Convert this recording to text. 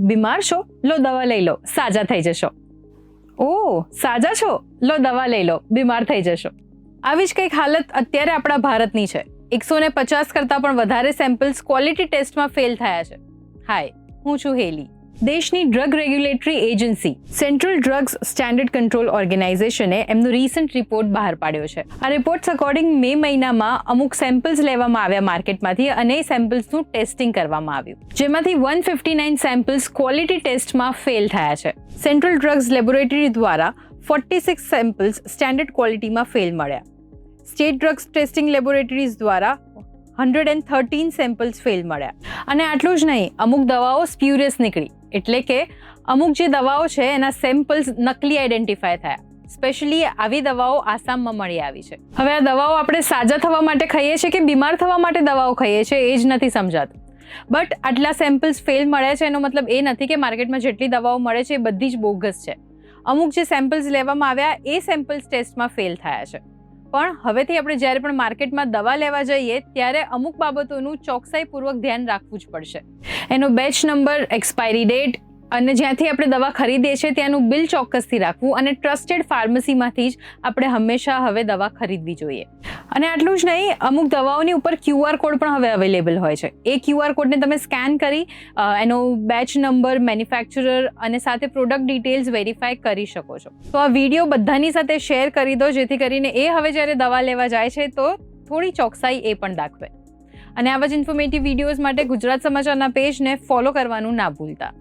બીમાર છો, લો દવા લઈ લો, સાજા થઈ જશો. સાજા છો, લો દવા લઈ લો, બીમાર થઈ જશો. આવી જ કંઈક હાલત અત્યારે આપણા ભારતની છે. 150 કરતાં પણ વધારે સેમ્પલ્સ ક્વોલિટી ટેસ્ટમાં ફેલ થયા છે. હાય, હું છું હેલી. દેશની drug regulatory agency central drugs standard control ઓર્ગેનાઇઝેશને એમનો રિસન્ટ રિપોર્ટ બહાર પાડ્યો છે. આ રિપોર્ટ્સ અકોર્ડિંગ મે મહિનામાં અમુક સેમ્પલ્સ લેવામાં આવ્યા માર્કેટમાંથી અને એ સેમ્પલ્સનું ટેસ્ટિંગ કરવામાં આવ્યું, જેમાંથી 159 સેમ્પલ્સ ક્વોલિટી ટેસ્ટમાં ફેલ થયા છે. સેન્ટ્રલ ડ્રગ્સ લેબોરેટરી દ્વારા 46 સેમ્પલ્સ સ્ટેન્ડર્ડ ક્વોલિટીમાં ફેલ મળ્યા. સ્ટેટ ડ્રગ્સ ટેસ્ટિંગ લેબોરેટરીઝ દ્વારા 113 સેમ્પલ્સ ફેલ મળ્યા. અને આટલું જ નહીં, અમુક દવાઓ સ્પ્યુરિયસ નીકળી, એટલે કે અમુક જે દવાઓ છે એના સેમ્પલ્સ નકલી આઈડેન્ટિફાય થયા. સ્પેશિયલી આવી દવાઓ આસામમાં મળી આવી છે. હવે આ દવાઓ આપણે સાજા થવા માટે ખાઈએ છીએ કે બીમાર થવા માટે દવાઓ ખાઈએ છીએ એ જ નથી સમજાતું. બટ આટલા સેમ્પલ્સ ફેલ મળ્યા છે એનો મતલબ એ નથી કે માર્કેટમાં જેટલી દવાઓ મળે છે એ બધી જ બોગસ છે. અમુક જે સેમ્પલ્સ લેવામાં આવ્યા એ સેમ્પલ્સ ટેસ્ટમાં ફેલ થયા છે. પણ હવેથી આપણે જ્યારે પણ માર્કેટમાં દવા લેવા જઈએ ત્યારે અમુક બાબતોનું ચોકસાઈપૂર્વક ધ્યાન રાખવું જ પડશે. એનો બેચ નંબર, એક્સપાયરી ડેટ અને જ્યાંથી આપણે દવા ખરીદીએ છીએ ત્યાંનું બિલ ચોક્કસથી રાખવું અને ટ્રસ્ટેડ ફાર્મસીમાંથી જ આપણે હંમેશા હવે દવા ખરીદવી જોઈએ. અને આટલું જ નહીં, અમુક દવાઓની ઉપર QR કોડ પણ હવે અવેલેબલ હોય છે. એ QR કોડને તમે સ્કેન કરી એનો બેચ નંબર, મેન્યુફેક્ચરર અને સાથે પ્રોડક્ટ ડિટેલ્સ વેરીફાઈ કરી શકો છો. તો આ વિડીયો બધાની સાથે શેર કરી દો જેથી કરીને એ હવે જ્યારે દવા લેવા જાય છે તો થોડી ચોકસાઈ એ પણ દાખવે. અને આવા જ ઇન્ફોર્મેટિવ વિડીયોઝ માટે ગુજરાત સમાચારના પેજને ફોલો કરવાનું ના ભૂલતા.